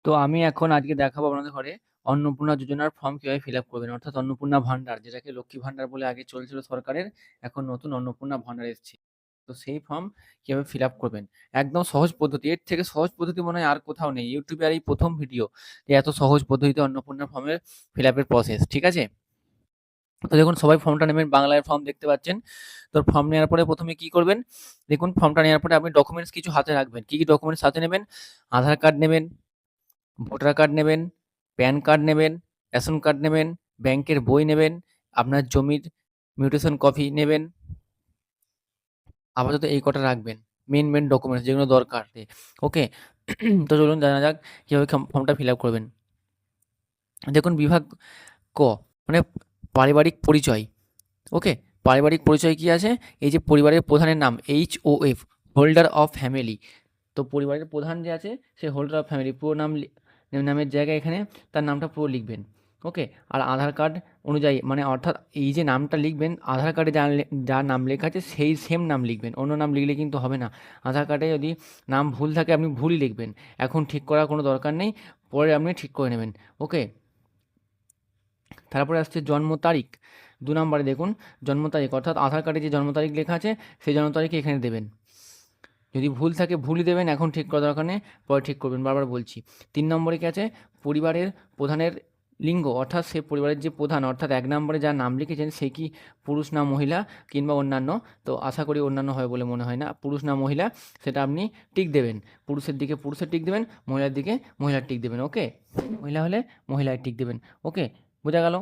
তো আমি এখন আজকে দেখাবো আপনাদের ঘরে অন্নপূর্ণা যোজনার ফর্ম কিভাবে ফিল আপ করবেন, অর্থাৎ অন্নপূর্ণা ভান্ডার, যেটাকে লক্ষ্মী ভান্ডার বলে আগে চলছিল সরকারের, এখন নতুন অন্নপূর্ণা ভান্ডার এসেছে। তো সেই ফর্ম কিভাবে ফিল আপ করবেন, একদম সহজ পদ্ধতি, এর থেকে সহজ পদ্ধতি মনে হয় আর কোথাও নেই। ইউটিউবে আর এই প্রথম ভিডিও যে এত সহজ পদ্ধতিতে অন্নপূর্ণা ফর্মের ফিল আপের প্রসেস, ঠিক আছে? তো দেখুন, সবাই ফর্মটা নেবেন, বাংলায় ফর্ম দেখতে পাচ্ছেন। তো ফর্ম নেওয়ার পরে প্রথমে কি করবেন, দেখুন ফর্মটা নেওয়ার পরে আপনি ডকুমেন্টস কিছু হাতে রাখবেন। কি কি ডকুমেন্টস হাতে নেবেন? আধার কার্ড নেবেন, ভোটার কার্ড নেবেন, প্যান কার্ড নেবেন, রেশন কার্ড নেবেন, ব্যাংকের বই নেবেন, আপনার জমির মিউটেশন কপি নেবেন। আপাতত এই কটা রাখবেন, মেন ডকুমেন্টস যেগুলো দরকার। ওকে। তো চলুন জানা যাক কীভাবে ফর্মটা ফিল আপ করবেন। দেখুন, বিভাগ ক মানে পারিবারিক পরিচয়। ওকে, পারিবারিক পরিচয় কি আছে? এই যে পরিবারের প্রধানের নাম HOF, হোল্ডার অফ ফ্যামিলি। তো পরিবারের প্রধান যে আছে সে হোল্ডার অফ ফ্যামিলি, পুরো নামের জায়গায় এখানে তার নামটা পুরো লিখবেন। ওকে। আর আধার কার্ড অনুযায়ী, মানে অর্থাৎ এই যে নামটা লিখবেন, আধার কার্ডে যার নাম লেখা আছে সেই সেম নাম লিখবেন, অন্য নাম লিখলে কিন্তু হবে না। আধার কার্ডে যদি নাম ভুল থাকে আপনি ভুলই লিখবেন, এখন ঠিক করার কোনো দরকার নেই, পরে আপনি ঠিক করে নেবেন। ওকে। তারপরে আসছে জন্ম তারিখ। 2 নম্বরে দেখুন, জন্ম তারিখ অর্থাৎ আধার কার্ডে যে জন্ম তারিখ লেখা আছে সেই জন্ম তারিখ এখানে দেবেন। যদি ভুল থাকে ভুলই দেবেন, এখন ঠিক করার দরকার নেই, পরে ঠিক করবেন, বারবার বলছি। 3 নম্বরে কি আছে? পরিবারের প্রধানের লিঙ্গ, অর্থাৎ সে পরিবারের যে প্রধান, অর্থাৎ 1 নম্বরে যার নাম লিখেছেন সে কি পুরুষ না মহিলা কিংবা অন্যান্য। তো আশা করি অন্যান্য হয় বলে মনে হয় না, পুরুষ না মহিলা সেটা আপনি টিক দেবেন। পুরুষের দিকে পুরুষের টিক দেবেন, মহিলার দিকে মহিলার টিক দেবেন। ওকে, মহিলা হলে মহিলার টিক দেবেন। ওকে, বোঝা গেল?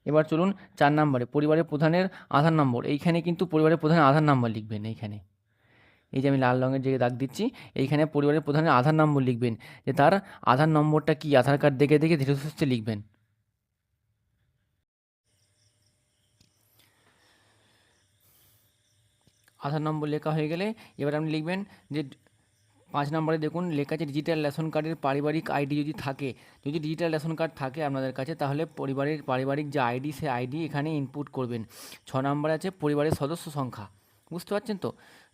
এবার চলুন 4 নম্বরে, পরিবারের প্রধানের আধার নম্বর। এইখানে কিন্তু পরিবারের প্রধানের আধার নাম্বার লিখবেন। এইখানে এই যে আমি লাল রঙের যে দাগ দিচ্ছি, এইখানে পরিবারের প্রধানের আধার নম্বর লিখবেন, যে তার আধার নম্বরটা কি, আধার কার্ড দেখে দেখে ধীরে সুস্থে লিখবেন। আধার নম্বর লেখা হয়ে গেলে এবার আপনি লিখবেন যে 5 নম্বরে দেখুন লেখা আছে ডিজিটাল রেশন কার্ডের পারিবারিক আইডি যদি থাকে। যদি ডিজিটাল রেশন কার্ড থাকে আপনাদের কাছে, তাহলে পারিবারিক যে আইডি সে আইডি এখানে ইনপুট করবেন। 6 নম্বরে আছে পরিবারের সদস্য সংখ্যা। বুঝতে পারছেন তো?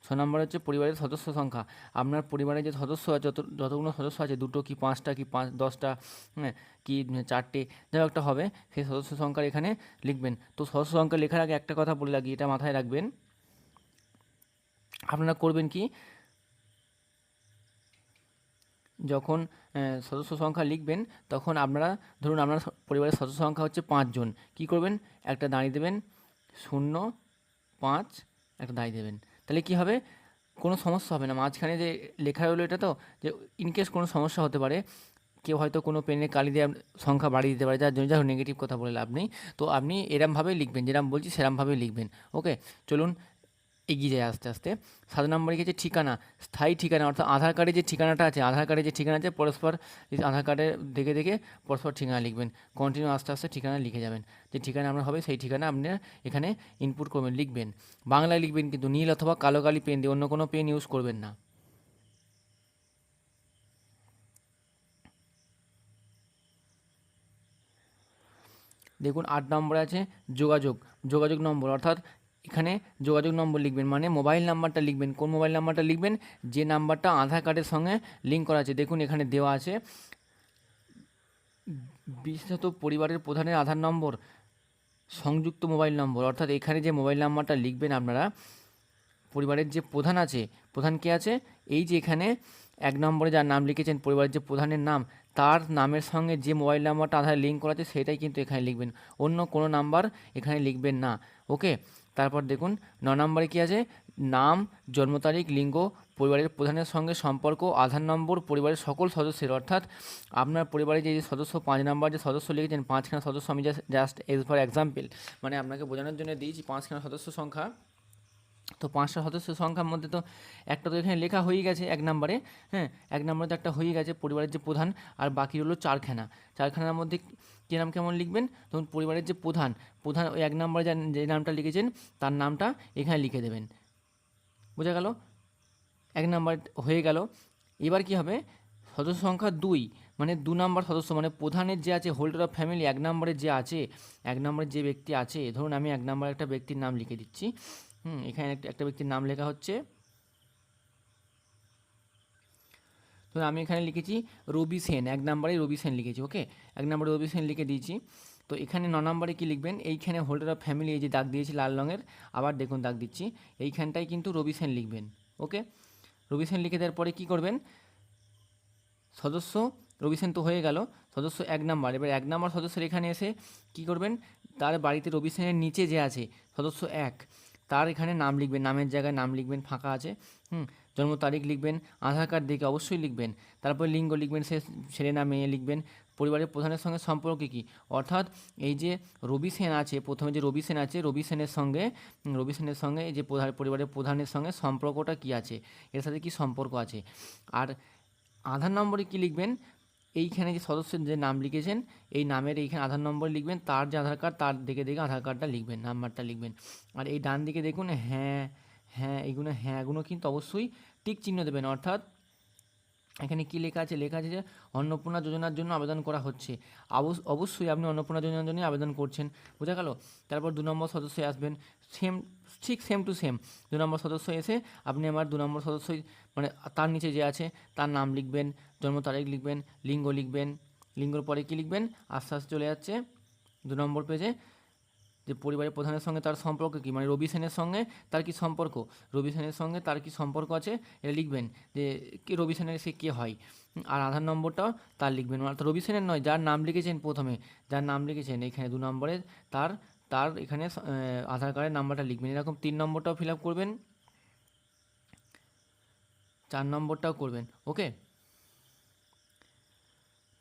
6 নম্বরে হচ্ছে পরিবারের সদস্য সংখ্যা। আপনার পরিবারে যে সদস্য আছে, যতগুলো সদস্য আছে, 2টো কি 5টা কি 10টা, হ্যাঁ, কি 4টে, যাই হোক একটা হবে, সেই সদস্য সংখ্যার এখানে লিখবেন। তো সদস্য সংখ্যা লেখার আগে একটা কথা বলে রাখি, এটা মাথায় রাখবেন। আপনারা করবেন কি, যখন সদস্য সংখ্যা লিখবেন, তখন আপনারা ধরুন আপনার পরিবারের সদস্য সংখ্যা হচ্ছে 5 জন, কী করবেন, একটা দাঁড়িয়ে দেবেন, 0, 5, একটা দাঁড়িয়ে দেবেন। তাহলে কী হবে, কোনো সমস্যা হবে না। মাঝখানে যে লেখা হলো এটা, তো যে ইনকেস কোনো সমস্যা হতে পারে, কেউ হয়তো কোনো পেনে কালি দিয়ে সংখ্যা বাড়িয়ে দিতে পারে, যার জন্য যা নেগেটিভ কথা বলে লাভ নেই। তো আপনি এরমভাবেই লিখবেন, যেরকম বলছি সেরমভাবেই লিখবেন। ওকে, চলুন এগিয়ে যায় আস্তে আস্তে। 7 নম্বরে গেছে ঠিকানা, স্থায়ী ঠিকানা, অর্থাৎ আধার কার্ডে যে ঠিকানাটা আছে, আধার কার্ডে যে ঠিকানা আছে পরস্পর, আধার কার্ডে দেখে দেখে পরস্পর ঠিকানা লিখবেন। কন্টিনিউ আস্তে আস্তে ঠিকানা লিখে যাবেন, যে ঠিকানা আপনার হবে সেই ঠিকানা আপনি এখানে ইনপুট করবেন, লিখবেন। বাংলায় লিখবেন কিন্তু নীল অথবা কালো কালি পেন দিয়ে, অন্য কোনো পেন ইউজ করবেন না। দেখুন 8 নম্বরে আছে যোগাযোগ, যোগাযোগ নম্বর, অর্থাৎ এখানে যোগাযোগ নম্বর লিখবেন, মানে মোবাইল নাম্বারটা লিখবেন। কোন মোবাইল নাম্বারটা লিখবেন? যে নাম্বারটা আধার কার্ডের সঙ্গে লিঙ্ক করা আছে। দেখুন এখানে দেওয়া আছে, বিশেষত পরিবারের প্রধানের আধার নম্বর সংযুক্ত মোবাইল নম্বর, অর্থাৎ এখানে যে মোবাইল নাম্বারটা লিখবেন আপনারা, পরিবারের যে প্রধান আছে, প্রধান কে আছে, এই যে এখানে 1 নম্বরে যার নাম লিখেছেন, পরিবারের যে প্রধানের নাম, তার নামের সঙ্গে যে মোবাইল নাম্বারটা আধারে লিঙ্ক করা আছে সেটাই কিন্তু এখানে লিখবেন, অন্য কোনো নাম্বার এখানে লিখবেন না। ওকে। তারপর দেখুন 9 নম্বরে কী আছে, নাম, জন্ম তারিখ, লিঙ্গ, পরিবারের প্রধানের সঙ্গে সম্পর্ক, আধার নম্বর, পরিবারের সকল সদস্যের, অর্থাৎ আপনার পরিবারে যে সদস্য 5 নম্বর যে সদস্য লিখেছেন, 5খানা সদস্য, আমি জাস্ট এজ ফর এক্সাম্পল, মানে আপনাকে বোঝানোর জন্য দিয়েছি 5খানা সদস্য সংখ্যা। তো 5টা সদস্য সংখ্যার মধ্যে তো একটা তো এখানে লেখা হয়ে গেছে 1 নম্বরে, হ্যাঁ, 1 নম্বরে তো একটা হয়ে গেছে পরিবারের যে প্রধান, আর বাকি হলো 4খানা। 4খানার মধ্যে কী নাম কেমন লিখবেন? ধরুন পরিবারের যে প্রধান, ওই 1 নম্বরে যে নামটা লিখেছেন তার নামটা এখানে লিখে দেবেন। বোঝা গেল? 1 নাম্বার হয়ে গেল। এবার কি হবে, সদস্য সংখ্যা 2, মানে 2 নাম্বার সদস্য, মানে প্রধানের যে আছে হোল্ডার অফ ফ্যামিলি, 1 নম্বরে যে আছে, 1 নম্বরে যে ব্যক্তি আছে, ধরুন আমি 1 নম্বরে একটা ব্যক্তির নাম লিখে দিচ্ছি। এখানে একটা ব্যক্তির নাম লেখা হচ্ছে তো আমি এখানে লিখেছি রবি সেন, 1 নম্বরে রবি সেন লিখেছি। ওকে, 1 নম্বরে রবি সেন লিখে দিয়েছি। তো এখানে 9 নম্বরে কী লিখবেন, এইখানে হোল্ডার অফ ফ্যামিলি, এই যে দাগ দিয়েছি লাল রঙের, আবার দেখুন দাগ দিচ্ছি, এইখানটায় কিন্তু রবি সেন লিখবেন। ওকে, রবি সেন লিখে দেওয়ার পরে কী করবেন, সদস্য রবি সেন তো হয়ে গেল, সদস্য 1 নাম্বার। এবার 1 নাম্বার সদস্যের এখানে এসে কী করবেন, তার বাড়িতে রবি সেনের নিচে যে আছে সদস্য 1, তার এখানে নাম লিখবেন, নামের জায়গায় নাম লিখবেন, ফাঁকা আছে, জন্ম তারিখ লিখবেন, আধার কার্ড দেখে অবশ্যই লিখবেন, তারপর লিঙ্গ লিখবেন, সে ছেলে না মেয়ে লিখবেন, পরিবারের প্রধানের সঙ্গে সম্পর্ক কী, অর্থাৎ এই যে রবি সেন আছে, প্রথমে যে রবি সেন আছে, রবি সেনের সঙ্গে এই যে পরিবারের প্রধানের সঙ্গে সম্পর্কটা কী আছে, এর সাথে কী সম্পর্ক আছে। আর আধার নম্বরে কী লিখবেন, এইখানে যে সদস্যের যে নাম লিখেছেন, এই নামের এইখানে আধার নম্বর লিখবেন, তার যে আধার কার্ড তার দেখে দেখে আধার কার্ডটা লিখবেন, নাম্বারটা লিখবেন। আর এই ডান দিকে দেখুন হ্যাঁগুলো কিন্তু অবশ্যই টিক চিহ্ন দেবেন, অর্থাৎ এখানে কী লেখা আছে, যে অন্নপূর্ণা যোজনার জন্য আবেদন করা হচ্ছে, অবশ্যই আপনি অন্নপূর্ণা যোজনার জন্য আবেদন করছেন, বোঝা গেল। তারপর 2 নম্বর সদস্যে আসবেন, ঠিক সেম টু সেম 2 নম্বর সদস্য এসে আপনি আমার 2 নম্বর সদস্যই, মানে তার নিচে যে আছে তার নাম লিখবেন, জন্ম তারিখ লিখবেন, লিঙ্গ লিখবেন, লিঙ্গর পরে কী লিখবেন, আস্তে আস্তে চলে যাচ্ছে 2 নম্বর পেজে, যে পরিবারের প্রধানের সঙ্গে তার সম্পর্ক কী, মানে রবি সেনের সঙ্গে তার কী সম্পর্ক, রবি সেনের সঙ্গে তার কী সম্পর্ক আছে এটা লিখবেন, যে কি রবি সেনের সে কে হয়। আর আধার নম্বরটাও তার লিখবেন, অর্থাৎ রবি সেনের নয়, যার নাম লিখেছেন প্রথমে, যার নাম লিখেছেন এখানে 2 নম্বরে, তার তার এখানে আধার কার্ডের নাম্বারটা লিখবেন। এরকম 3 নম্বরটাও ফিল আপ করবেন, 4 নম্বরটাও করবেন। ওকে,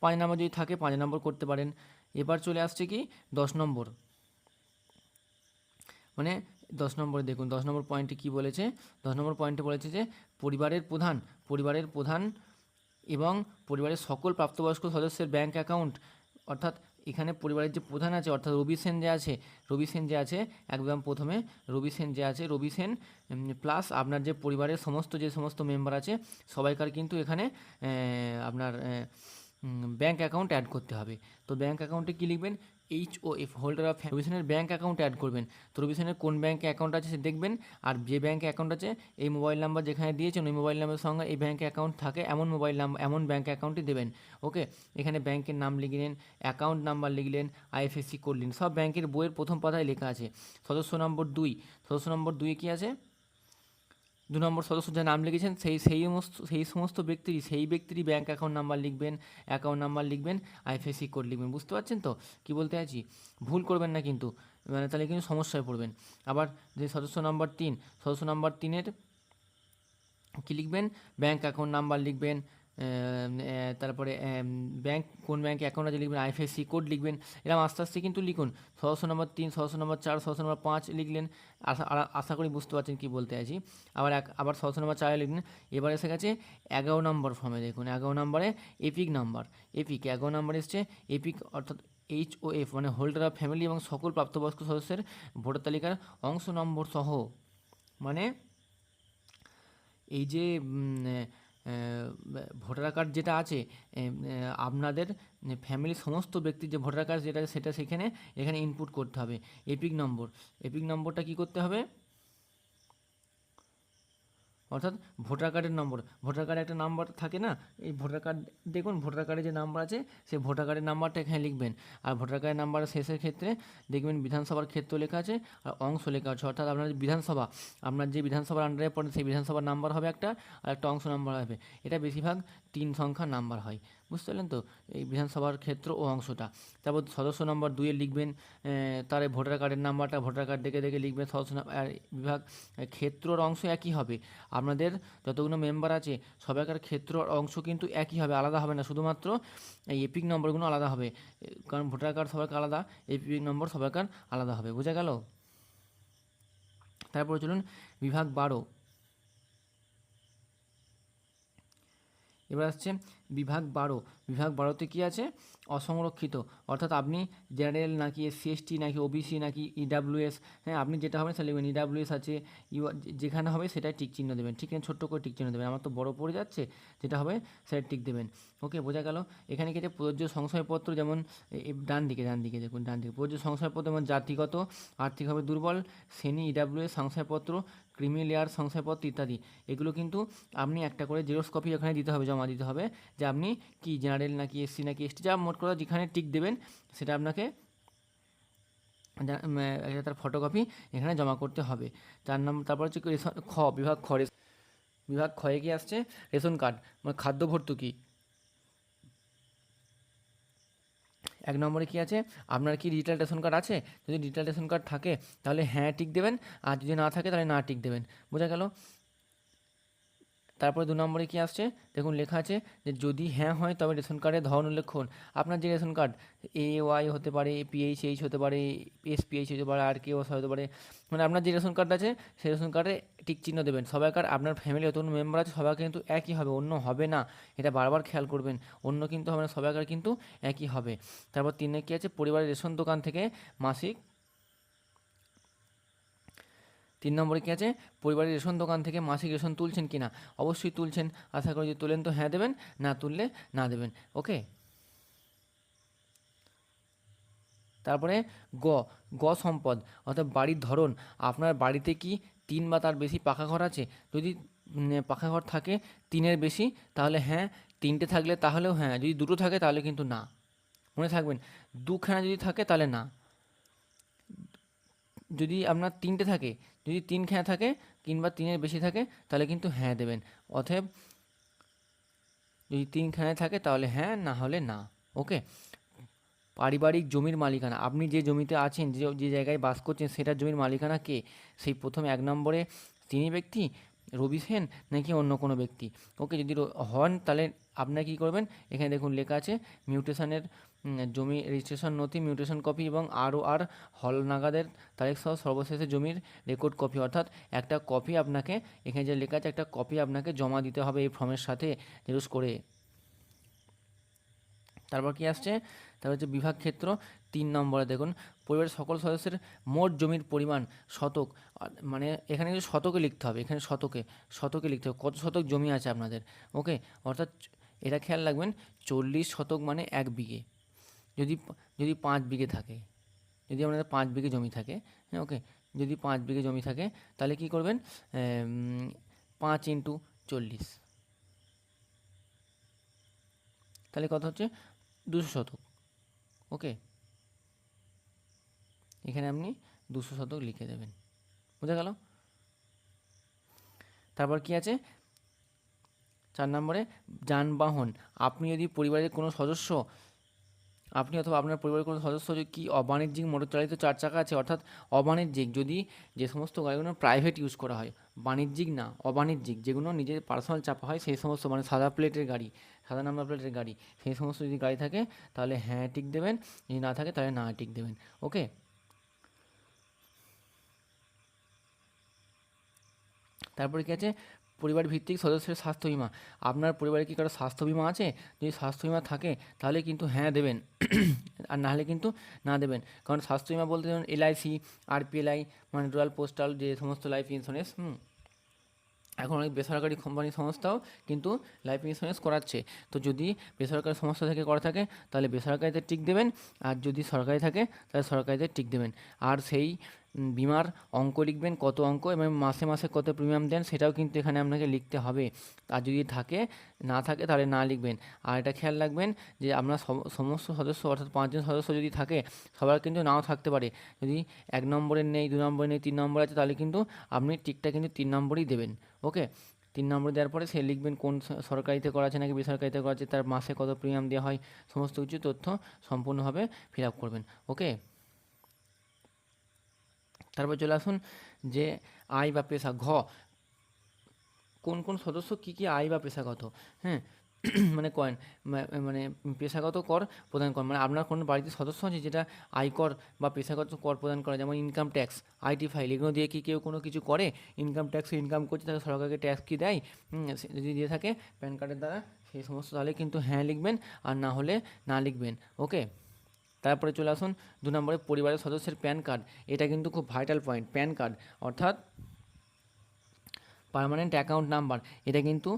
5 নম্বর যদি থাকে 5 নম্বর করতে পারেন। এবার চলে আসছে কি 10 নম্বর, মানে 10 নম্বরে দেখুন 10 নম্বর পয়েন্টে কী বলেছে, 10 নম্বর পয়েন্টে বলেছে যে পরিবারের প্রধান এবং পরিবারের সকল প্রাপ্তবয়স্ক সদস্যের ব্যাঙ্ক অ্যাকাউন্ট, অর্থাৎ এখানে পরিবারের যে প্রধান আছে, অর্থাৎ রবি সেন যে আছে একদম প্রথমে রবি সেন প্লাস আপনার যে পরিবারের যে সমস্ত মেম্বার আছে সবাইকার কিন্তু এখানে আপনার ব্যাঙ্ক অ্যাকাউন্ট অ্যাড করতে হবে। তো ব্যাঙ্ক অ্যাকাউন্টে কী লিখবেন, HOF, হোল্ডার অফ রবি সেনের ব্যাঙ্ক অ্যাকাউন্ট অ্যাড করবেন। তো রবি সেনের কোন ব্যাঙ্কে অ্যাকাউন্ট আছে সে দেখবেন, আর যে ব্যাঙ্কে অ্যাকাউন্ট আছে এই মোবাইল নাম্বার যেখানে দিয়েছেন ওই মোবাইল নাম্বারের সঙ্গে এই ব্যাঙ্কে অ্যাকাউন্ট থাকে এমন ব্যাঙ্ক অ্যাকাউন্টই দেবেন। ওকে, এখানে ব্যাঙ্কের নাম লিখলেন, অ্যাকাউন্ট নাম্বার লিখলেন, IFSC করলেন, সব ব্যাঙ্কের বইয়ের প্রথম পাতায় লেখা আছে। সদস্য নম্বর 2 কী আছে, 2 নম্বর সদস্য যার নাম লিখেছেন সেই সমস্ত ব্যক্তিরই ব্যাঙ্ক অ্যাকাউন্ট নাম্বার লিখবেন, IFSC কোড লিখবেন। বুঝতে পারছেন তো কী বলতে চাইছি, ভুল করবেন না কিন্তু, মানে তাহলে কিন্তু সমস্যায় পড়বেন। আবার যে সদস্য নম্বর 3-এর কী লিখবেন, ব্যাঙ্ক অ্যাকাউন্ট নাম্বার লিখবেন, তারপরে কোন ব্যাঙ্কে অ্যাকাউন্ট আছে লিখবেন, IFSC কোড লিখবেন। এরকম আস্তে আস্তে কিন্তু লিখুন, সদস্য নম্বর 3, সদস্য নম্বর 4, সদস্য নম্বর 5 লিখলেন। আশা করি বুঝতে পারছেন কী বলতে চাইছি। আবার সদস্য নম্বর 4 লিখলেন। এবার এসে গেছে 11 নম্বর ফর্মে, দেখুন 11 নম্বরে এপিক 11 নম্বর এসছে এপিক, অর্থাৎ HOF, মানে হোল্ডার অফ ফ্যামিলি এবং সকল প্রাপ্তবয়স্ক সদস্যের ভোটার তালিকার অংশ নম্বর সহ, মানে এই যে ভোটার কার্ড যেটা আছে আপনাদের ফ্যামিলির সমস্ত ব্যক্তির যে ভোটার কার্ড যেটা সেটা এখানে ইনপুট করতে হবে। এপিক নম্বরটা কী করতে হবে, অর্থাৎ ভোটার কার্ডে একটা নাম্বার থাকে না, এই ভোটার কার্ড দেখুন ভোটার কার্ডে যে নাম্বার আছে সেই ভোটার কার্ডের নাম্বারটা এখানে লিখবেন। আর ভোটার কার্ডের নাম্বারের শেষের ক্ষেত্রে দেখবেন বিধানসভার ক্ষেত্র লেখা আছে আর অংশ লেখা আছে, অর্থাৎ আপনার যে বিধানসভার আন্ডারে পড়ে সেই বিধানসভার নাম্বার হবে একটা, আর একটা অংশ নাম্বার হবে। এটা বেশিরভাগ 3 সংখ্যার নাম্বার হয়, বুঝতে পারলেন তো, এই বিধানসভার ক্ষেত্র ও অংশটা। তারপর সদস্য নম্বর 2 লিখবেন তার ভোটার কার্ডের নাম্বারটা ভোটার কার্ড দেখে লিখবেন সদস্য আর বিভাগ। ক্ষেত্রর অংশ একই হবে, আপনাদের যতগুলো মেম্বার আছে সবাইকার ক্ষেত্র অংশ কিন্তু একই হবে, আলাদা হবে না, শুধুমাত্র এই এপিক নম্বরগুলো আলাদা হবে, কারণ ভোটার কার্ড সবাইকার আলাদা, এপিক নম্বর সবাইকার আলাদা হবে। বোঝা গেল? তারপরে চলুন বিভাগ 12। এবার আসছে বিভাগ 12তে কী আছে, অসংরক্ষিত, অর্থাৎ আপনি জেনারেল নাকি SC/ST নাকি OBC নাকি EWS, হ্যাঁ আপনি যেটা হবে সেটা লিখবেন। EWS আছে, যেখানে হবে সেটাই টিক চিহ্ন দেবেন, ঠিক আছে, ছোট্ট করে টিক চিহ্ন দেবেন, আমার তো বড় পড়ে যাচ্ছে, যেটা হবে সেটা টিক দেবেন। ওকে, বোঝা গেল? এখানে কি প্রযোজ্য সংশয়পত্র, যেমন ডান দিকে দেখুন, প্রযোজ্য সংশয়পত্র যেমন জাতিগত, আর্থিকভাবে দুর্বল, শ্রেণী, EWS, সংশয়পত্র, ক্রিমি লেয়ার শংসাপত্র ইত্যাদি, এগুলো কিন্তু আপনি একটা করে জেরক্স কপি ওখানে দিতে হবে, জমা দিতে হবে, যে আপনি কি জেনারেল নাকি এসসি নাকি এসটি, যা মোট কথা যেখানে টিক দেবেন সেটা আপনাকে তার ফটোকপি এখানে জমা করতে হবে। তারপর হচ্ছে রেশন বিভাগ বিভাগ ক্ষয়ে কি আসছে, রেশন কার্ড মানে খাদ্য ভর্তুকি। 1 নম্বরে কী আছে, আপনার কি ডিজিটাল রেশন কার্ড আছে? যদি ডিজিটাল রেশন কার্ড থাকে তাহলে হ্যাঁ টিক দেবেন, আর যদি না থাকে তাহলে না টিক দেবেন। বোঝা গেল? তারপরে 2 নম্বরে কী আসছে, দেখুন লেখা আছে যে যদি হ্যাঁ হয় তবে রেশন কার্ডের ধরন উল্লেখ করুন। আপনার যে রেশন কার্ড AY হতে পারে, PHH হতে পারে, SPH হতে পারে, RKOS হতে পারে, মানে আপনার যে রেশন কার্ড আছে সেই রেশন কার্ডে টিক চিহ্ন দেবেন। সবাইকার আপনার ফ্যামিলি যতগুলো মেম্বার আছে সবাই কিন্তু একই হবে, অন্য হবে না, এটা বারবার খেয়াল করবেন। অন্য কিন্তু হবে না, সবাইকার কিন্তু একই হবে। তারপর 3-এ কী আছে, পরিবারের রেশন দোকান থেকে মাসিক 3 নম্বরে কী আছে, পরিবারের রেশন দোকান থেকে মাসিক রেশন তুলছেন কি না? অবশ্যই তুলছেন, আশা করি যদি তোলেন তো হ্যাঁ দেবেন, না তুললে না দেবেন। ওকে। তারপরে গ গ সম্পদ অর্থাৎ বাড়ির ধরন, আপনার বাড়িতে কি 3 বা তার বেশি পাকা ঘর আছে? যদি পাকা ঘর থাকে 3-এর বেশি তাহলে হ্যাঁ, 3টে থাকলে তাহলেও হ্যাঁ, যদি 2টো থাকে তাহলে কিন্তু না। মনে থাকবেন, 2খানা যদি থাকে তাহলে না। যদি আপনার 3টে থাকে, যদি 3খানা থাকে কিংবা 3-এর বেশি থাকে তাহলে কিন্তু হ্যাঁ দেবেন। অতএব যদি 3খানায় থাকে তাহলে হ্যাঁ, না হলে না। ওকে। পারিবারিক জমির মালিকানা, আপনি যে জমিতে আছেন, যে যে জায়গায় বাস করছেন সেটার জমির মালিকানা কে? সেই প্রথম 1 নম্বরে তিনি ব্যক্তি, রবি সেন, নাকি অন্য কোনো ব্যক্তি? ওকে, যদি হন তাহলে আপনারা কী করবেন, এখানে দেখুন লেখা আছে মিউটেশনের জমি রেজিস্ট্রেশন নথি, মিউটেশন কপি এবং আর হলনাগাদের তারিখ সহ সর্বশেষে জমির রেকর্ড কপি, অর্থাৎ একটা কপি আপনাকে, এখানে যে লেখা আছে একটা কপি আপনাকে জমা দিতে হবে এই ফর্মের সাথে জেরক্স করে। তারপর কি আসছে, তারপর হচ্ছে বিভাগ ক্ষেত্র 3 নম্বরে দেখুন পরিবারের সকল সদস্যের মোট জমির পরিমাণ শতক, মানে এখানে কিন্তু শতকে লিখতে হবে, এখানে শতকে লিখতে হবে কত শতক জমি আছে আপনাদের। ওকে, অর্থাৎ এটা খেয়াল রাখবেন 40 শতক মানে 1 বিঘে। যদি যদি 5 বিঘে থাকে, যদি আপনাদের 5 বিঘে জমি থাকে, হ্যাঁ ওকে, যদি 5 বিঘে জমি থাকে তাহলে কি করবেন, 5 × 40, তাহলে কত হচ্ছে 200 শতক। ওকে, এখানে আপনি 200 শতক লিখে দেবেন। বোঝা গেল? তারপর কি আছে 4 নম্বরে, যানবাহন, আপনি যদি পরিবারের কোনো সদস্য, আপনি অথবা আপনার পরিবারের কোনো সদস্য যদি কি অবাণিজ্যিক মোটর চালিত 4 চাকা আছে, অর্থাৎ অবাণিজ্যিক যদি যে সমস্ত গাড়িগুলো প্রাইভেট ইউজ করা হয়, বাণিজ্যিক না অবাণিজ্যিক, যেগুলো নিজের পার্সোনাল চাপা হয় সেই সমস্ত, মানে সাদা প্লেটের গাড়ি, সাদা নাম্বার প্লেটের গাড়ি, সেই সমস্ত যদি গাড়ি থাকে তাহলে হ্যাঁ টিক দেবেন, যদি না থাকে তাহলে না টিক দেবেন। ওকে। তারপরে কি আছে, পরিবার ভিত্তিক সদস্যের স্বাস্থ্য বিমা, আপনার পরিবারে কি কারো স্বাস্থ্য বিমা আছে? যদি স্বাস্থ্য বিমা থাকে তাহলে কিন্তু হ্যাঁ দেবেন, আর নাহলে কিন্তু না দেবেন। কারণ স্বাস্থ্য বিমা বলতে যেমন LIC, RPLI, মানে রয়্যাল পোস্টাল যে সমস্ত লাইফ ইন্স্যুরেন্স, এখন অনেক বেসরকারি কোম্পানি সংস্থাও কিন্তু লাইফ ইন্স্যুরেন্স করাচ্ছে। তো যদি বেসরকারি সংস্থা থেকে করা থাকে তাহলে বেসরকারিতে টিক দেবেন, আর যদি সরকারি থাকে তাহলে সরকারিতে টিক দেবেন। আর সেই বিমার অঙ্ক লিখবেন, কত অঙ্ক এবং মাসে মাসে কত প্রিমিয়াম দেন সেটাও কিন্তু এখানে আপনাকে লিখতে হবে। আর যদি থাকে, না থাকে তাহলে না লিখবেন। আর এটা খেয়াল রাখবেন যে আপনার সমস্ত সদস্য অর্থাৎ 5 জন সদস্য যদি থাকে, সবার কিন্তু নাও থাকতে পারে। যদি 1 নম্বরের নেই, 2 নম্বরে নেই, 3 নম্বরে আছে তাহলে কিন্তু আপনি টিকটা কিন্তু 3 নম্বরেই দেবেন। ওকে, 3 নম্বর দেওয়ার পরে সে লিখবেন কোন সরকারিতে করা আছে নাকি বেসরকারিতে করা আছে, তার মাসে কত প্রিমিয়াম দেওয়া হয়, সমস্ত কিছু তথ্য সম্পূর্ণভাবে ফিল আপ করবেন। ওকে। তারপর চলে আসুন যে আয় বা পেশা, কোন কোন সদস্য কী কী আয় বা পেশাগত, হ্যাঁ মানে করেন, মানে পেশাগত কর প্রদান করেন, মানে আপনার কোনো বাড়িতে সদস্য আছে যেটা আয়কর বা পেশাগত কর প্রদান করে, যেমন ইনকাম ট্যাক্স, IT ফাইল, এগুলো দিয়ে কি কেউ কোনো কিছু করে? ইনকাম ট্যাক্সে ইনকাম করছে তাকে সরকারকে ট্যাক্স কি দেয়? যদি দিয়ে থাকে প্যান কার্ডের দ্বারা সেই সমস্ত, তাহলে কিন্তু হ্যাঁ লিখবেন, আর না হলে না লিখবেন। ওকে। তারপরে চলে আসুন 2 নম্বরে, পরিবারের সদস্যের প্যান কার্ড, এটা কিন্তু খুব ভাইটাল পয়েন্ট। প্যান কার্ড অর্থাৎ পার্মানেন্ট অ্যাকাউন্ট নাম্বার, এটা কিন্তু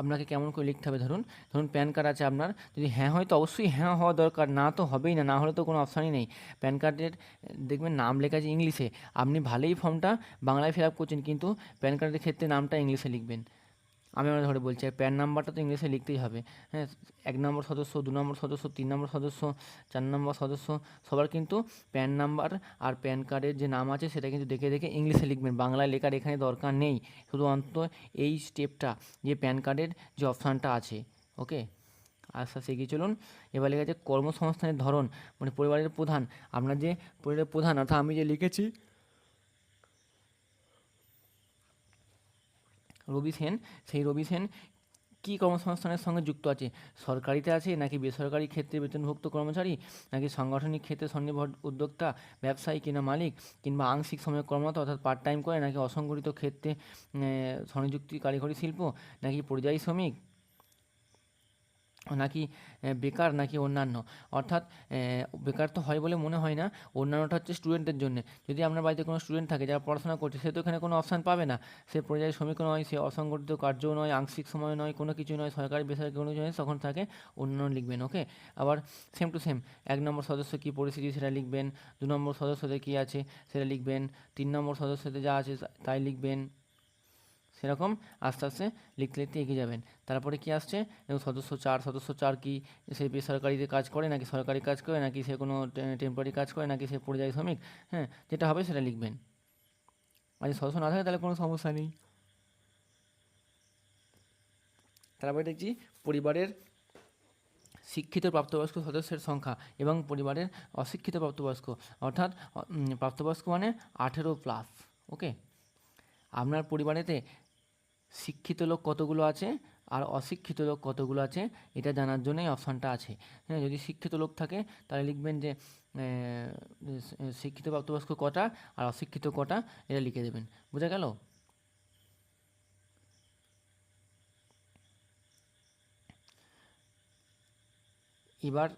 আপনাকে কেমন করে লিখতে হবে, ধরুন প্যান কার্ড আছে আপনার, যদি হ্যাঁ হয় তো অবশ্যই হ্যাঁ হওয়া দরকার, না তো হবেই না, না হলে তো কোনো অপশানই নেই। প্যান কার্ডের দেখবেন নাম লেখা আছে ইংলিশে, আপনি ভালোই ফর্মটা বাংলায় ফিল আপ করছেন, কিন্তু প্যান কার্ডের ক্ষেত্রে নামটা ইংলিশে লিখবেন। আমি আমরা ধরে বলছি, আর প্যান নাম্বারটা তো ইংলিশে লিখতেই হবে। হ্যাঁ, 1 নম্বর সদস্য, 2 নম্বর সদস্য, 3 নম্বর সদস্য, 4 নম্বর সদস্য, সবার কিন্তু প্যান নাম্বার আর প্যান কার্ডের যে নাম আছে সেটা কিন্তু দেখে দেখে ইংলিশে লিখবেন, বাংলায় লেখার এখানে দরকার নেই। শুধু অন্তত এই স্টেপটা, যে প্যান কার্ডের যে অপশানটা আছে। ওকে, আচ্ছা এগিয়ে চলুন। এবার লেখা আছে কর্মসংস্থানের ধরন, মানে পরিবারের প্রধান, আপনার যে পরিবারের প্রধান, অর্থাৎ আমি যে লিখেছি রবি সেন, সেই রবি সেন কী কর্মসংস্থানের সঙ্গে যুক্ত আছে, সরকারিতে আছে নাকি বেসরকারি ক্ষেত্রে বেতনভুক্ত কর্মচারী, নাকি সাংগঠনিক ক্ষেত্রে স্বনির্ভর উদ্যোক্তা, ব্যবসায়ী কিনা মালিক, কিংবা আংশিক সময়ে কর্মরত অর্থাৎ পার্ট টাইম করে, নাকি অসংগঠিত ক্ষেত্রে স্বনিযুক্তি কারিগরি শিল্প, নাকি পরিযায়ী শ্রমিক, নাকি বেকার, নাকি অন্যান্য। অর্থাৎ বেকার তো হয় বলে মনে হয় না, অন্যান্যটা হচ্ছে স্টুডেন্টদের জন্য। যদি আপনার বাড়িতে কোনো স্টুডেন্ট থাকে যারা পড়াশোনা করছে, সে তো এখানে কোনো অপশান পাবে না, সে পরিযায়ী শ্রমিকও নয়, সে অসংগঠিত কার্যও নয়, আংশিক সময় নয়, কোনো কিছু নয়, সরকারি বেসরকারি কোনো কিছু নয়, তখন তাকে অন্যান্য লিখবেন। ওকে, আবার সেম টু সেম 1 নম্বর সদস্য কী পরিস্থিতি সেটা লিখবেন, 2 নম্বর সদস্যদের কী আছে সেটা লিখবেন, 3 নম্বর সদস্যদের যা আছে তাই লিখবেন। সেরকম আস্তে আস্তে লিখতে লিখতে এগিয়ে যাবেন। তারপরে কি আসছে, এবং সদস্য চার কি, সে বেসরকারিতে কাজ করে নাকি সরকারি কাজ করে, নাকি সে কোনো টেম্পোরারি কাজ করে, নাকি সে পরিযায়ী শ্রমিক। হ্যাঁ, যেটা হবে সেটা লিখবেন। আর যদি সদস্য না থাকে তাহলে কোনো সমস্যা নেই। তারপরে দেখছি পরিবারের শিক্ষিত প্রাপ্তবয়স্ক সদস্যের সংখ্যা এবং পরিবারের অশিক্ষিত প্রাপ্তবয়স্ক, অর্থাৎ প্রাপ্তবয়স্ক মানে 18+। ওকে, আপনার পরিবারেতে শিক্ষিত লোক কতগুলো আছে আর অশিক্ষিত লোক কতগুলো আছে, এটা জানার জন্যই অপশানটা আছে। হ্যাঁ, যদি শিক্ষিত লোক থাকে তাহলে লিখবেন যে শিক্ষিত প্রাপ্তবয়স্ক কটা আর অশিক্ষিত কটা, এটা লিখে দেবেন। বোঝা গেল? এবার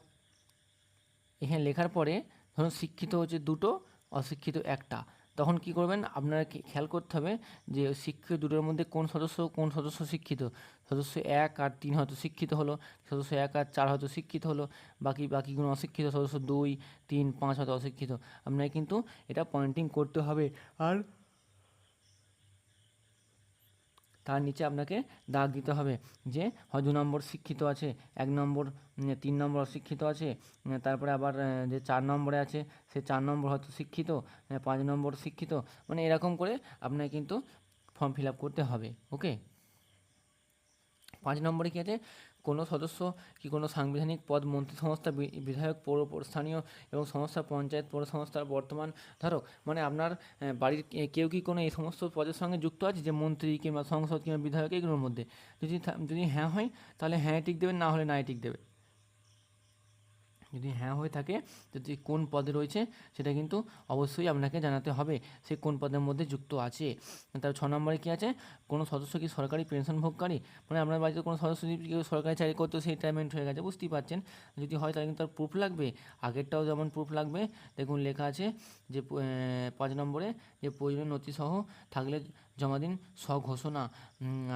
এখানে লেখার পরে ধরুন শিক্ষিত হচ্ছে 2টো, অশিক্ষিত 1টা, তখন কি করবেন, আপনারা খেয়াল করতে হবে যে শিক্ষিত 2টোর মধ্যে কোন সদস্য শিক্ষিত। সদস্য 1 আর 3 হয়তো শিক্ষিত হলো, সদস্য 1 আর 4 হয়তো শিক্ষিত হলো, বাকিগুলো অশিক্ষিত, সদস্য 2, 3, 5 হয়তো অশিক্ষিত। আপনাকে কিন্তু এটা পয়েন্টিং করতে হবে। আর তার নিচে আপনাকে দাগ দিতে হবে যে হয় 2 নম্বর শিক্ষিত আছে, 1 নম্বর, 3 নম্বর অশিক্ষিত আছে, তারপরে আবার যে 4 নম্বরে আছে সে 4 নম্বর হয়তো শিক্ষিত, 5 নম্বর শিক্ষিত, মানে এরকম করে আপনাকে কিন্তু ফর্ম ফিল আপ করতে হবে। ওকে, 5 নম্বরে কী আছে, কোনো সদস্য কি কোনো সাংবিধানিক পদ মন্ত্রী সংস্থা, বিধায়ক, স্থানীয় এবং সংস্থা, পঞ্চায়েত, পৌর সংস্থার বর্তমান ধারক, মানে আপনার বাড়ির কেউ কি কোনো এই সমস্ত পদের সঙ্গে যুক্ত আছে, যে মন্ত্রী কিংবা সংসদ কিংবা বিধায়ক, এগুলোর মধ্যে যদি হ্যাঁ হয় তাহলে হ্যাঁ টিক দেবেন, না হলে নাই টিক দেবেন। যদি হ্যাঁ হয়ে থাকে, যদি কোন পদে রয়েছে সেটা কিন্তু অবশ্যই আপনাকে জানাতে হবে, সে কোন পদের মধ্যে যুক্ত আছে। তার 6 নম্বরে কী আছে, কোনো সদস্য কি সরকারি পেনশন ভোগকারী, মানে আপনার বাড়িতে কোনো সদস্য যদি কেউ সরকারি চাকরি করতো, সেই রিটায়ারমেন্ট হয়ে গেছে, বুঝতেই পারছেন, যদি হয় তাহলে কিন্তু তার প্রুফ লাগবে, আগেরটাও যেমন প্রুফ লাগবে। দেখুন লেখা আছে যে 5 নম্বরে যে প্রয়োজনীয় নথিসহ থাকলে জমা দিন স্বঘোষণা।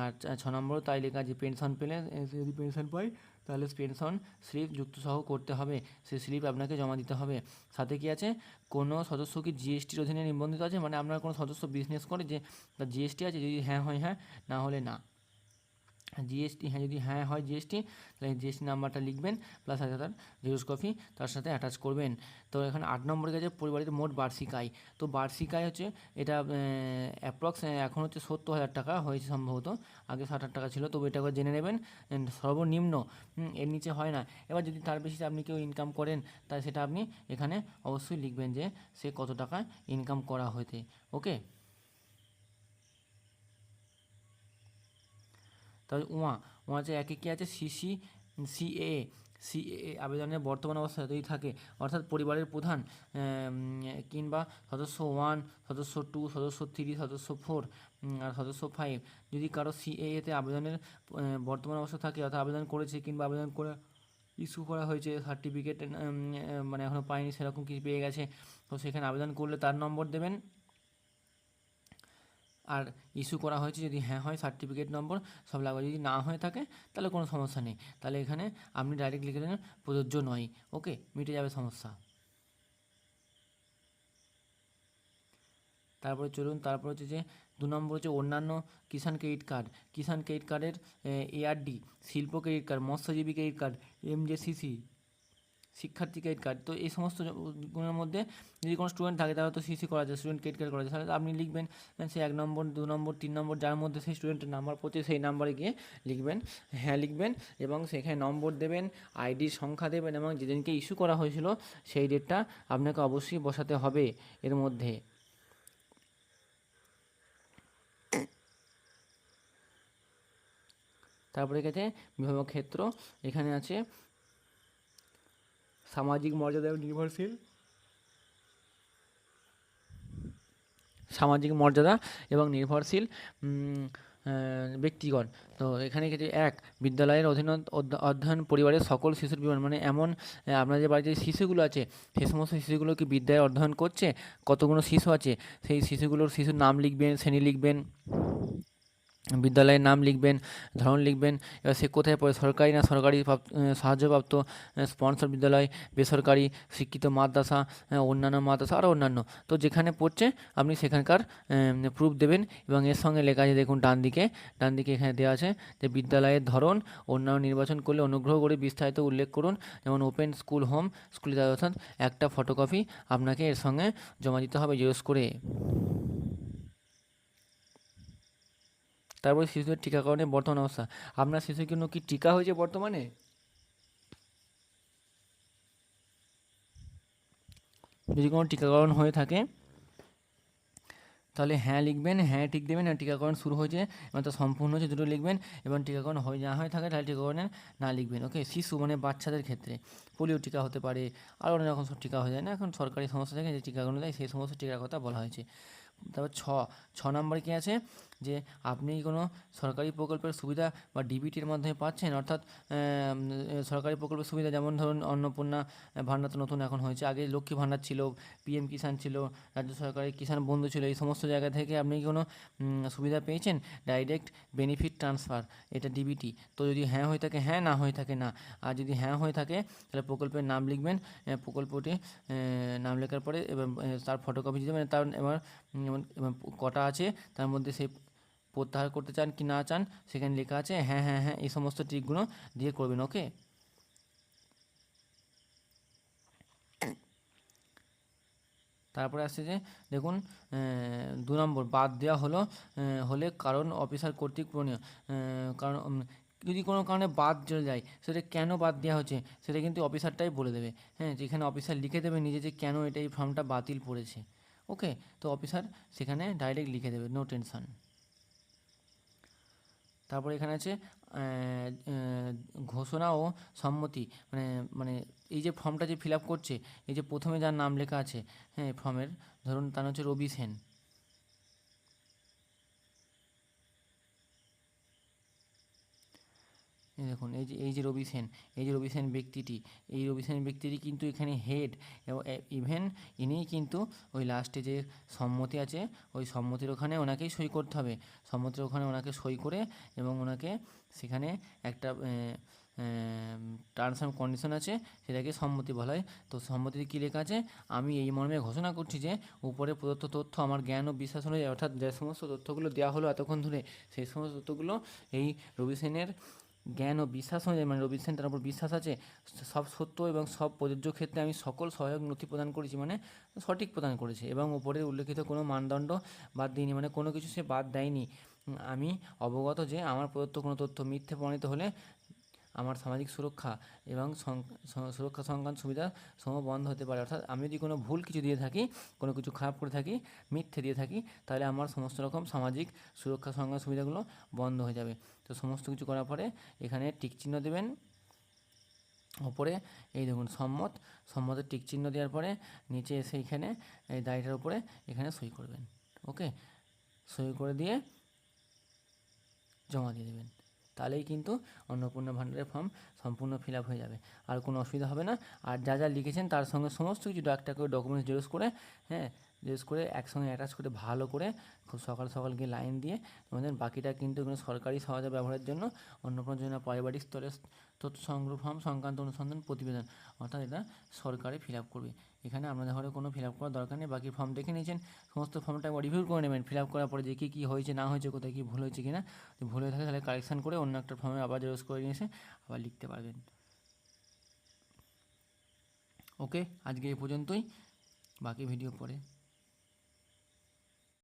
আর 6 নম্বরও তাই লেখা আছে, পেনশন পেলে যদি পেনশন পায় তাহলে পেনশন স্লিপ যুক্তসহ করতে হবে, সেই স্লিপ আপনাকে জমা দিতে হবে। সাথে কি আছে, কোনো সদস্য কি জিএসটির অধীনে নিবন্ধিত আছে, মানে আপনার কোনো সদস্য বিজনেস করে যে তার জিএসটি আছে, যদি হ্যাঁ হয় হ্যাঁ, না হলে না। জিএসটি হ্যাঁ, যদি হ্যাঁ হয় জিএসটি, তাহলে জিএসটি নাম্বারটা লিখবেন, প্লাস আছে তার জেরক্স কপি তার সাথে অ্যাটাচ করবেন। তো এখানে 8 নম্বরে গেছে পরিবারের মোট বার্ষিক আয়। তো বার্ষিক আয় হচ্ছে এটা অ্যাপ্রক্স এখন হচ্ছে 70,000 টাকা হয়েছে সম্ভবত, আগে 60,000 টাকা ছিল, তবু এটা করে জেনে নেবেন। সর্বনিম্ন, এর নিচে হয় না। এবার যদি তার বেশি আপনি কেউ ইনকাম করেন, তাহলে সেটা আপনি এখানে অবশ্যই লিখবেন যে সে কত টাকা ইনকাম করা হয়েছে। ওকে, তাহলে যে একে কী আছে, সিএ সিএএ আবেদনের বর্তমান অবস্থা যদি থাকে, অর্থাৎ পরিবারের প্রধান, কিংবা সদস্য 1, সদস্য 2, সদস্য 3, সদস্য 4, আর সদস্য 5, যদি কারো সিএএতে আবেদনের বর্তমান অবস্থা থাকে, অর্থাৎ আবেদন করেছে কিংবা আবেদন করে ইস্যু করা হয়েছে সার্টিফিকেট, মানে এখনও পায়নি, সেরকম কিছু পেয়ে গেছে, তো সেখানে আবেদন করলে তার নম্বর দেবেন। আর ইস্যু করা হয়েছে যদি হ্যাঁ হয় সার্টিফিকেট নম্বর সব লাগবে, যদি না হয়ে থাকে তাহলে কোনো সমস্যা নেই, তাহলে এখানে আপনি ডাইরেক্ট লিখে দেবেন প্রযোজ্য নয়। ওকে, মিটে যাবে সমস্যা। তারপরে চলুন, তারপর হচ্ছে যে 2 নম্বর হচ্ছে অন্যান্য কিষাণ ক্রেডিট কার্ড। কিষাণ ক্রেডিট কার্ডের এআরডি, শিল্প ক্রেডিট কার্ড, মৎস্যজীবী ক্রেডিট কার্ড, এমজেসিসি, শিক্ষার্থী ক্রেডিট কার্ড। তো এই সমস্ত গুলোর মধ্যে যদি কোনো স্টুডেন্ট থাকে তাহলে তো সিসি করা যায়, স্টুডেন্ট ক্রেডিট কার্ড করা যায়, তাহলে আপনি লিখবেন সে 1 নম্বর 2 নম্বর 3 নম্বর যার মধ্যে সেই স্টুডেন্টের নাম্বার পড়ছে সেই নাম্বারে গিয়ে লিখবেন, হ্যাঁ লিখবেন, এবং সেখানে নম্বর দেবেন, আইডির সংখ্যা দেবেন, এবং যেদিনকে ইস্যু করা হয়েছিল সেই ডেটটা আপনাকে অবশ্যই বসাতে হবে এর মধ্যে। তারপরে গেছে বিভাগ ক্ষেত্র, এখানে আছে সামাজিক মর্যাদা নির্ভরশীল, সামাজিক মর্যাদা এবং নির্ভরশীল ব্যক্তিগণ। তো এখানে কিছু এক, বিদ্যালয়ের অধীনত অধ্যয়ন পরিবারের সকল শিশুর বিবরণ, মানে এমন আপনাদের বাড়িতে যে শিশুগুলো আছে সেই সমস্ত শিশুগুলো কি বিদ্যালয়ে অধ্যয়ন করছে, কতগুলো শিশু আছে সেই শিশুর নাম লিখবেন, শ্রেণী লিখবেন, বিদ্যালয়ের নাম লিখবেন, ধরন লিখবেন, এবার সে কোথায় পড়ে, সরকারি না সরকারি সাহায্যপ্রাপ্ত, স্পন্সর বিদ্যালয়, বেসরকারি, শিক্ষিত মাদ্রাসা, অন্যান্য মাদ্রাসা আরও অন্যান্য। তো যেখানে পড়ছে আপনি সেখানকার প্রুফ দেবেন, এবং এর সঙ্গে লেখা আছে দেখুন ডান দিকে এখানে দেওয়া আছে যে বিদ্যালয়ের ধরন অন্যান্য নির্বাচন করলে অনুগ্রহ করে বিস্তারিত উল্লেখ করুন, যেমন ওপেন স্কুল, হোম স্কুল, অর্থাৎ একটা ফটোকপি আপনাকে এর সঙ্গে জমা দিতে হবে জেরক্স করে। তারপরে শিশুদের টিকাকরণের বর্তমান অবস্থা, আপনার শিশুর জন্য কি টিকা হয়েছে বর্তমানে? যদি কোনো টিকাকরণ হয়ে থাকে তাহলে হ্যাঁ লিখবেন, হ্যাঁ ঠিক দেবেন, আর টিকাকরণ শুরু হয়েছে এবং তা সম্পূর্ণ হয়েছে দুটো লিখবেন, এবং টিকাকরণ না হয়ে থাকে তাহলে টিকাকরণে না লিখবেন। ওকে, শিশু মানে বাচ্চাদের ক্ষেত্রে পোলিও টিকা হতে পারে, আর অনেক রকম সব টিকা হয়ে যায় না এখন সরকারি সংস্থা থেকে যে টিকাগুলো দেয় সেই সমস্ত টিকার কথা বলা হয়েছে। তারপর ছ নম্বরে কী আছে যে আপনি কোনো সরকারি প্রকল্পের সুবিধা বা ডিবিটির মাধ্যমে পাচ্ছেন, অর্থাৎ সরকারি প্রকল্পের সুবিধা, যেমন ধরুন অন্নপূর্ণা ভাণ্ডার তো নতুন এখন হয়েছে, আগে লক্ষ্মী ভাণ্ডার ছিল, পিএম কিষাণ ছিল, রাজ্য সরকারের কিষাণ বন্ধু ছিল, এই সমস্ত জায়গা থেকে আপনি কি কোনো সুবিধা পেয়েছেন, ডাইরেক্ট বেনিফিট ট্রান্সফার, এটা ডিবিটি। তো যদি হ্যাঁ হয়ে থাকে হ্যাঁ, না হয়ে থাকে না। আর যদি হ্যাঁ হয়ে থাকে তাহলে প্রকল্পের নাম লিখবেন, প্রকল্পটি নাম লেখার পরে এবং তার ফটোকপি দিতে মানে তার এবার কটা আছে তার মধ্যে সেই প্রত্যাহার করতে চান কি না চান সেখানে লেখা আছে, হ্যাঁ হ্যাঁ হ্যাঁ, এই সমস্ত ট্রিকগুলো দিয়ে করবেন। ওকে, তারপরে আসছে যে দেখুন 2 নম্বর বাদ দেওয়া হলে কারণ অফিসার কর্তৃক প্রণীয়, কারণ যদি কোনো কারণে বাদ চলে যায় সেটা কেন বাদ দেওয়া হচ্ছে সেটা কিন্তু অফিসারটাই বলে দেবে। হ্যাঁ, যেখানে অফিসার লিখে দেবে নিজে যে কেন এই ফর্মটা বাতিল পড়েছে। ওকে, তো অফিসার সেখানে ডাইরেক্ট লিখে দেবে, নো টেনশন। তারপরে এখানে আছে ঘোষণা ও সম্মতি, মানে মানে এই যে ফর্মটা যে ফিল আপ করছে, এই যে প্রথমে যার নাম লেখা আছে, হ্যাঁ ফর্মের, ধরুন তার হচ্ছে রবি সেন, এই দেখুন এই যে রবি সেন, এই যে রবি সেন ব্যক্তিটি, এই রবি সেন ব্যক্তিটি কিন্তু এখানে হেড, এবং ইভেন ইনিই কিন্তু ওই লাস্টে যে সম্মতি আছে ওই সম্মতির ওখানে ওনাকেই সই করতে হবে, সম্মতির ওখানে ওনাকে সই করে এবং ওনাকে সেখানে একটা টার্মস অ্যান্ড কন্ডিশন আছে সেটাকে সম্মতি বলা হয়। তো সম্মতিতে কী লেখা আছে, আমি এই মর্মে ঘোষণা করছি যে উপরে প্রদত্ত তথ্য আমার জ্ঞান ও বিশ্বাস অনুযায়ী, অর্থাৎ যে সমস্ত তথ্যগুলো দেওয়া হলো এতক্ষণ ধরে সেই সমস্ত তথ্যগুলো এই রবি সেনের জ্ঞান ও বিশ্বাস অনুযায়ী, মানে রবি সেন তার উপর বিশ্বাস আছে, সব সত্য এবং সব প্রযোজ্য ক্ষেত্রে আমি সকল সহায়ক নথি প্রদান করেছি, মানে সঠিক প্রদান করেছে, এবং উপরে উল্লেখিত কোনো মানদণ্ড বাদ দিইনি, মানে কোনো কিছু সে বাদ দেয়নি। আমি অবগত যে আমার প্রদত্ত কোনো তথ্য মিথ্যে প্রমাণিত হলে আমার সামাজিক সুরক্ষা এবং সুরক্ষা সংক্রান্ত সুবিধা সমূহ বন্ধ হতে পারে, অর্থাৎ আমি যদি কোনো ভুল কিছু দিয়ে থাকি, কোনো কিছু খারাপ করে থাকি, মিথ্যে দিয়ে থাকি, তাহলে আমার সমস্ত রকম সামাজিক সুরক্ষা সংক্রান্ত সুবিধাগুলো বন্ধ হয়ে যাবে। তো সমস্ত কিছু করার পরে এখানে টিক চিহ্ন দেবেন ওপরে, এই দেখুন সম্মতের টিক চিহ্ন দেওয়ার পরে নিচে এসে এখানে এই দাড়িটার উপরে এখানে সই করবেন। ওকে, সই করে দিয়ে জমা দিয়ে দেবেন, তাহলেই কিন্তু অন্নপূর্ণা ভাণ্ডারের ফর্ম সম্পূর্ণ ফিল আপ হয়ে যাবে, আর কোনো অসুবিধা হবে না। আর যা যা লিখেছেন তার সঙ্গে সমস্ত কিছু একটা করে ডকুমেন্টস জেরক্স করে, হ্যাঁ জেরক্স করে একসঙ্গে অ্যাটাচ করে ভালো করে খুব সকাল সকাল গিয়ে লাইন দিয়ে তোমাদের বাকিটা কিন্তু এগুলো সরকারি সহায়তা ব্যবহারের জন্য অন্নপূর্ণা যোজনা পারিবারিক স্তরে তথ্য সংগ্রহ ফর্ম সংক্রান্ত অনুসন্ধান প্রতিবেদন, অর্থাৎ এটা সরকারে ফিল আপ করবে। এখানে আপনাদের ঘরে কোনো ফিল আপ করার দরকার নেই, বাকি ফর্ম দেখে নিয়েছেন, সমস্ত ফর্মটা একবার রিভিউ করে নেবেন ফিল আপ করার পরে যে কী হয়েছে না হয়েছে, কোথায় কী ভুল হয়েছে কিনা। যদি ভুল হয়ে থাকে তাহলে কারেকশান করে অন্য একটা ফর্মে আবার জেরক্স করে নিয়ে এসে আবার লিখতে পারবেন। ওকে, আজকে এই পর্যন্তই, বাকি ভিডিও পরে।